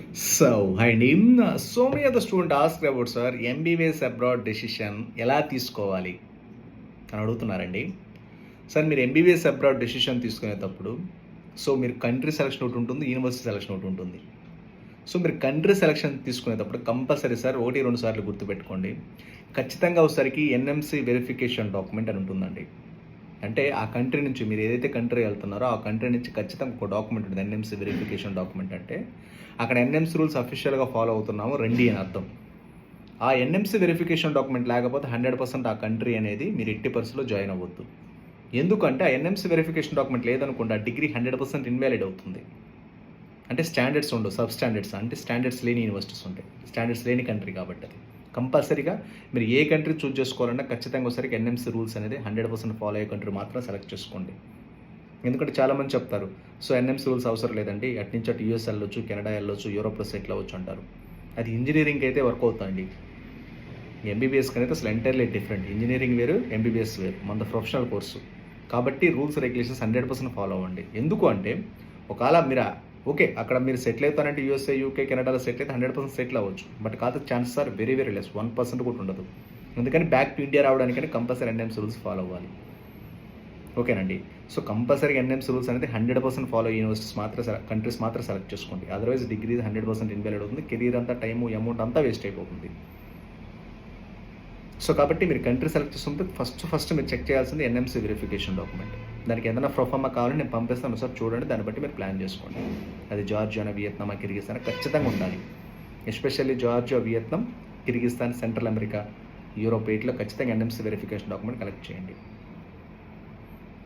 Hi Neem. So many of the students ask about sir MBBS abroad decision ఎలా తీసుకోవాలి అని అడుగుతున్నారండి. Sir మీరు ఎంబీబీఎస్ అబ్రాడ్ డెసిషన్ తీసుకునేటప్పుడు మీరు కంట్రీ సెలక్షన్ ఒకటి ఉంటుంది, యూనివర్సిటీ సెలక్షన్ ఒకటి ఉంటుంది. మీరు కంట్రీ సెలక్షన్ తీసుకునేటప్పుడు కంపల్సరీ సార్ 1-2 సార్లు గుర్తుపెట్టుకోండి. ఖచ్చితంగా ఒకసారికి ఎన్ఎంసీ వెరిఫికేషన్ డాక్యుమెంట్ అని ఉంటుందండి. అంటే ఆ కంట్రీ నుంచి మీరు ఏదైతే కంట్రీ వెళ్తున్నారో ఆ కంట్రీ నుంచి ఖచ్చితంగా ఒక డాక్యుమెంట్ ఉంటుంది, ఎన్ఎంసీ వెరిఫికేషన్ డాక్యుమెంట్. అంటే అక్కడ ఎన్ఎంసీ రూల్స్ అఫీషియల్గా ఫాలో అవుతున్నాము రండి అని అర్థం. ఆ ఎన్ఎంసీ వెరిఫికేషన్ డాక్యుమెంట్ లేకపోతే 100% ఆ కంట్రీ అనేది మీరు ఎట్టి పరిస్థితుల్లో జాయిన్ అవ్వద్దు. ఎందుకంటే ఆ ఎన్ఎంసీ వెరిఫికేషన్ డాక్యుమెంట్ లేదనుకోండి ఆ డిగ్రీ 100% ఇన్వాలిడ్ అవుతుంది. అంటే స్టాండర్డ్స్ ఉండవు, సబ్ స్టాండర్డ్స్, అంటే స్టాండర్డ్స్ లేని యూనివర్సిటీస్ ఉంటాయి, స్టాండర్డ్స్ లేని కంట్రీ కాబట్టి అది కంపల్సరీగా మీరు ఏ కంట్రీ చూస్ చేసుకోవాలన్నా ఖచ్చితంగా ఒకసారి ఎన్ఎంసీ రూల్స్ అనేది 100% ఫాలో అయ్యే కంట్రీ మాత్రం సెలెక్ట్ చేసుకోండి. ఎందుకంటే చాలామంది చెప్తారు ఎన్ఎంసీ రూల్స్ అవసరం లేదండి, అటు నుంచి అటు యూఎస్ వెళ్ళొచ్చు, కెనడా వెళ్ళొచ్చు, యూరోప్లో సెటిల్ అవ్వచ్చు అంటారు. అది ఇంజనీరింగ్ అయితే వర్క్ అవుతుందండి. ఎంబీబీఎస్కి అనేది అసలు ఎంటైర్లీ డిఫరెంట్. ఇంజనీరింగ్ వేరు, ఎంబీబీఎస్ వేరు, మన ప్రొఫెషనల్ కోర్సు కాబట్టి రూల్స్ రెగ్యులేషన్స్ 100% ఫాలో అవ్వండి. ఎందుకు అంటే ఒకవేళ మీరు అక్కడ మీరు సెటిల్ అవుతారంటే యూఎస్ఏ, యూకే, కెనడాలో సెటిల్ అయితే 100% సెటిల్ అవ్వచ్చు. బట్ కాదు, chances are very very less, 1% కూడా ఉండదు. అందుకని బ్యాక్ టు ఇండియా రావడానికని కంపల్సరీ ఎన్ఎంసీ రూల్స్ ఫాలో అవ్వాలి. ఓకేనండి. కంపల్సరీ ఎన్ఎంసీ రూల్స్ అనేది 100% ఫాలో యూనివర్సిటీస్ కంట్రీస్ మాత్రం సెలెక్ట్ చేసుకోండి. అదర్వైజ్ డిగ్రీ 100% ఇన్వాలిడ్ అవుతుంది, కెరీర్ అంతా టైము అమౌంట్ అంతా వేస్ట్ అయిపోతుంది. కాబట్టి మీరు కంట్రీ సెలెక్ట్ చేసుకుంటే ఫస్ట్ మీరు చెక్ చేయాల్సింది ఎన్ఎంసీ వెరిఫికేషన్ డాక్యుమెంట్. దానికి ఏదైనా ప్రొఫార్మా కావాలని నేను పంపిస్తాను, సార్ చూడండి, దాన్ని బట్టి మీరు ప్లాన్ చేసుకోండి. అది జార్జియా, వియత్నామా, కిర్గిస్తాన్ ఖచ్చితంగా ఉండాలి. Especially Georgia, Vietnam, Kyrgyzstan, central America, Europe వీటిలో ఖచ్చితంగా ఎన్ఎంసీ వెరిఫికేషన్ డాక్యుమెంట్ కలెక్ట్ చేయండి.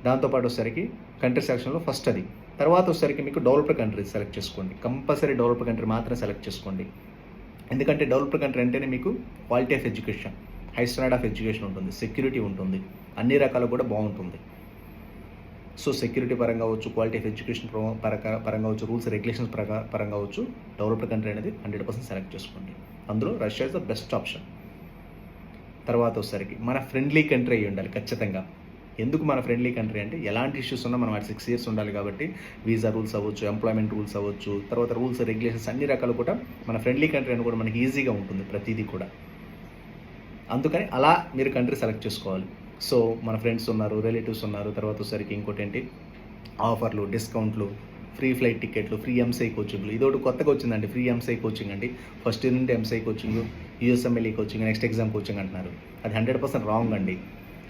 దాంతోపాటు వచ్చేసరికి కంట్రీ సెలక్షన్లో ఫస్ట్ అది. తర్వాత వచ్చేసరికి మీకు డెవలప్డ్ కంట్రీ సెలెక్ట్ చేసుకోండి. కంపల్సరీ డెవలప్డ్ కంట్రీ మాత్రమే సెలెక్ట్ చేసుకోండి. ఎందుకంటే డెవలప్డ్ కంట్రీ అంటేనే మీకు quality of education, high standard of education ఉంటుంది, సెక్యూరిటీ ఉంటుంది, అన్ని రకాలు కూడా బాగుంటుంది. సెక్యూరిటీ పరంగా అవచ్చు, క్వాలిటీ ఆఫ్ ఎడ్యుకేషన్ పరంగా అవచ్చు, రూల్స్ రెగ్యులేషన్స్ పరంగా అవచ్చు, డెవలప్డ్ కంట్రీ అనేది 100% సెలెక్ట్ చేసుకోండి. అందులో Russia is the best option. తర్వాత వచ్చేసరికి మన ఫ్రెండ్లీ కంట్రీ అయ్యి ఉండాలి ఖచ్చితంగా. ఎందుకు మన ఫ్రెండ్లీ కంట్రీ అంటే ఎలాంటి ఇష్యూస్ ఉన్నా మనం 6 years ఉండాలి కాబట్టి వీసా రూల్స్ అవ్వచ్చు, ఎంప్లాయ్మెంట్ రూల్స్ అవ్వచ్చు, తర్వాత రూల్స్ రెగ్యులేషన్స్ అన్ని రకాలు కూడా మన ఫ్రెండ్లీ కంట్రీ అని కూడా మనకి ఈజీగా ఉంటుంది ప్రతిదీ కూడా. అందుకని అలా మీరు కంట్రీ సెలెక్ట్ చేసుకోవాలి. మన ఫ్రెండ్స్ ఉన్నారు, రిలేటివ్స్ ఉన్నారు, తర్వాత వచ్చేసరికి ఇంకోటి ఏంటి ఆఫర్లు, డిస్కౌంట్లు, ఫ్రీ ఫ్లైట్ టికెట్లు, ఫ్రీ ఎంసఐ కోచింగ్లు. ఇదొకటి కొత్తగా వచ్చిందండి, ఫ్రీ ఎంసఐ కోచింగ్ అండి. ఫస్ట్ ఇయర్ నుండి MCI coaching, USMLE coaching, next exam coaching అంటున్నారు. అది 100% రాంగ్ అండి.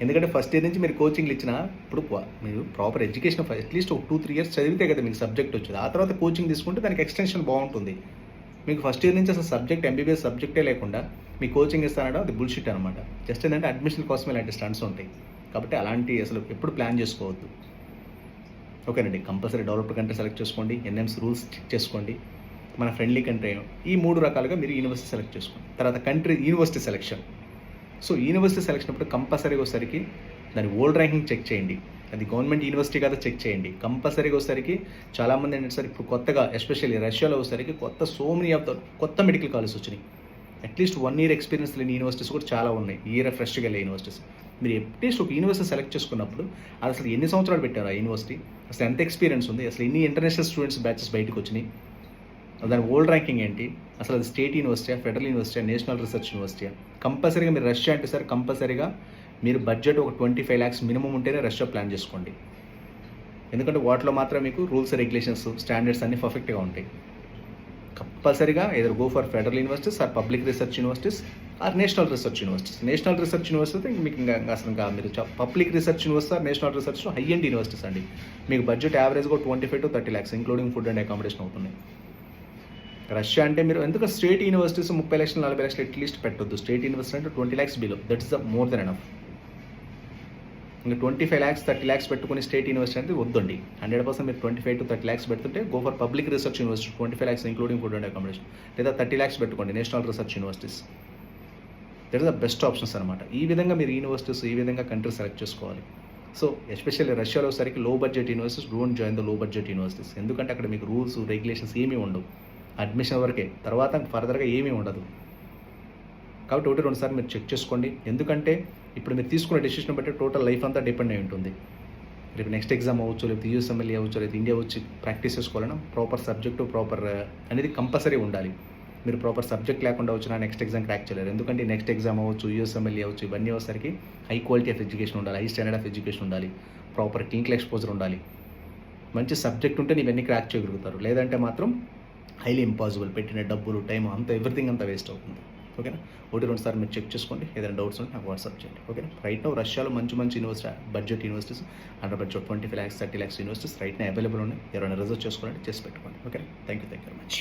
ఎందుకంటే ఫస్ట్ ఇయర్ నుంచి మీరు కోచింగ్లు ఇచ్చినా ఇప్పుడు మీరు ప్రాపర్ ఎడ్యుకేషన్ అట్లీస్ట్ ఒక 2-3 years చదివితే కదా మీకు సబ్జెక్ట్ వచ్చింది. ఆ తర్వాత కోచింగ్ తీసుకుంటే దానికి ఎక్స్టెన్షన్ బాగుంటుంది. మీకు ఫస్ట్ ఇయర్ నుంచి అసలు సబ్జెక్ట్ ఎంబీబీఎస్ సబ్జెక్టే లేకుండా మీ కోచింగ్ ఇస్తానడం అది బుల్షిట్ అనమాట. జస్ట్ ఏంటంటే అడ్మిషన్ కోసమే ఇలాంటి స్టంట్స్ ఉంటాయి. కాబట్టి అలాంటి అసలు ఎప్పుడు ప్లాన్ చేసుకోవద్దు. ఓకేనండి. కంపల్సరీ డెవలప్డ్ కంట్రీ సెలెక్ట్ చేసుకోండి, ఎన్ఎంసీ రూల్స్ చెక్ చేసుకోండి, మన ఫ్రెండ్లీ కంట్రీ. ఈ 3 రకాలుగా మీరు యూనివర్సిటీ సెలెక్ట్ చేసుకోండి. తర్వాత యూనివర్సిటీ సెలెక్షన్. యూనివర్సిటీ సెలెక్షన్ అప్పుడు కంపల్సరీగా వచ్చేసరికి దాని ఓల్డ్ ర్యాంకింగ్ చెక్ చేయండి. అది గవర్నమెంట్ యూనివర్సిటీ కదా చెక్ చేయండి. కంపల్సరీగా వచ్చేసరికి చాలామంది ఏంటంటే సార్ ఇప్పుడు కొత్తగా ఎస్పెషల్లీ రష్యాలో వచ్చేసరికి కొత్త మెడికల్ కాలేజ్ వచ్చినాయి. అట్లీస్ట్ 1 year ఎక్స్పీరియన్స్ లేని యూనివర్సిటీస్ కూడా చాలా ఉన్నాయి, ఇయర్ ఫ్రెష్గా వెళ్ళే యూనివర్సిటీస్. మీరు అట్లీస్ట్ ఒక యూనివర్సిటీ సెలెక్ట్ చేసుకున్నప్పుడు అది అసలు ఎన్ని సంవత్సరాలు పెట్టారు ఆ యూనివర్సిటీ, అసలు ఎంత ఎక్స్పీరియన్స్ ఉంది, అసలు ఎన్ని ఇంటర్నేషనల్ స్టూడెంట్స్ బ్యాచెస్ బయటకు వచ్చినాయి, దాని ఓల్డ్ ర్యాంకింగ్ ఏంటి, అసలు అది state university, federal university, national research university. కంపల్సరీగా మీరు రష్యా అంటే సార్ కంపల్సరీగా మీరు బడ్జెట్ ఒక 25 lakhs మినిమం ఉంటేనే రష్యా ప్లాన్ చేసుకోండి. ఎందుకంటే వాటిలో మాత్రం మీకు రూల్స్ రెగ్యులేషన్స్ స్టాండర్డ్స్ అన్నీ పర్ఫెక్ట్గా ఉంటాయి. కంపల్సరీగా either go for federal universities or public research universities or national research universities. National research university మీకు ఇంకా మీరు public research university or national research high end universities అండి. మీకు బడ్జెట్ యావరేజ్గా 25 to 30 lakhs including food and accommodation అవుతుంది. Russia అంటే మీరు ఎందుకంటే state universities 30 lakhs 40 lakhs at least పెట్టొద్దు. స్టేట్ యూనివర్సిటీ అంటే 20 lakhs below, that is the more than enough. ఇంకా 25 lakhs 30 lakhs పెట్టుకుని స్టేట్ యూనివర్సిటీ అంటే వద్దండి. 100% మీరు 25 to 30 lakhs పెడుతుంటే go for public research university 25 lakhs including food and accommodation, లేదా 30 lakhs పెట్టుకోండి national research universities. That is the best options అనమాట. ఈ విధంగా మీరు యూనివర్సిటీస్ ఈ విధంగా కంట్రీ సెలెక్ట్ చేసుకోవాలి. ఎస్పెషల్లీ రష్యాలో సరికి లో budget universities don't join the low budget universities. ఎందుకంటే అక్కడ మీకు రూల్స్ రెగ్యులేషన్స్ ఏమీ ఉండవు, అడ్మిషన్ వరకే, తర్వాత ఫర్దర్గా ఏమీ ఉండదు. కాబట్టి 1-2 సార్లు మీరు చెక్ చేసుకోండి. ఎందుకంటే ఇప్పుడు మీరు తీసుకున్న డెసిషన్ బట్టి టోటల్ లైఫ్ అంతా డిపెండ్ అయి ఉంటుంది. రేపు నెక్స్ట్ ఎగ్జామ్ అవ్వచ్చు, లేకపోతే యూఎస్ఎంఎల్ఏ అవ్వచ్చు, లేకపోతే ఇండియా వచ్చి ప్రాక్టీస్ చేసుకోవాలన్నా ప్రాపర్ సబ్జెక్టు ప్రాపర్ అనేది కంపల్సరీ ఉండాలి. మీరు ప్రాపర్ సబ్జెక్ట్ లేకుండా వచ్చినా నెక్స్ట్ ఎగ్జామ్ క్రాక్ చేయలేరు. ఎందుకంటే నెక్స్ట్ ఎగ్జామ్ అవ్వచ్చు, యూఎస్ఎంఎల్ఏ అవ్వచ్చు, ఇవన్నీ వచ్చేసరికి హై క్వాలిటీ ఆఫ్ ఎడ్యుకేషన్ ఉండాలి, హై స్టాండర్డ్ ఆఫ్ ఎడ్యుకేషన్ ఉండాలి, ప్రాపర్ క్లినికల్ ఎక్స్పోజర్ ఉండాలి. మంచి సబ్జెక్ట్ ఉంటే ఇవన్నీ క్రాక్ చేయగలుగుతారు. లేదంటే మాత్రం హైలీ ఇంపాసిబుల్. పెట్టిన డబ్బులు, టైం అంతా ఎవ్రీథింగ్ అంతా వేస్ట్ అవుతుంది. ఓకేనా? 1-2 సార్లు మీరు చెక్ చేసుకోండి. ఏదైనా డౌట్స్ ఉంటే నాకు వాట్సాప్ చేయండి. ఓకేనా? రైట్ నో రష్యాలో మంచి university, budget universities, under budget 20 lakhs 30 lakhs universities right నా అవైలబుల్ ఉన్నాయి. ఎవరైనా రిజర్వ్ చేసుకోవాలంటే చేసి పెట్టుకోండి. Okay, thank you very much.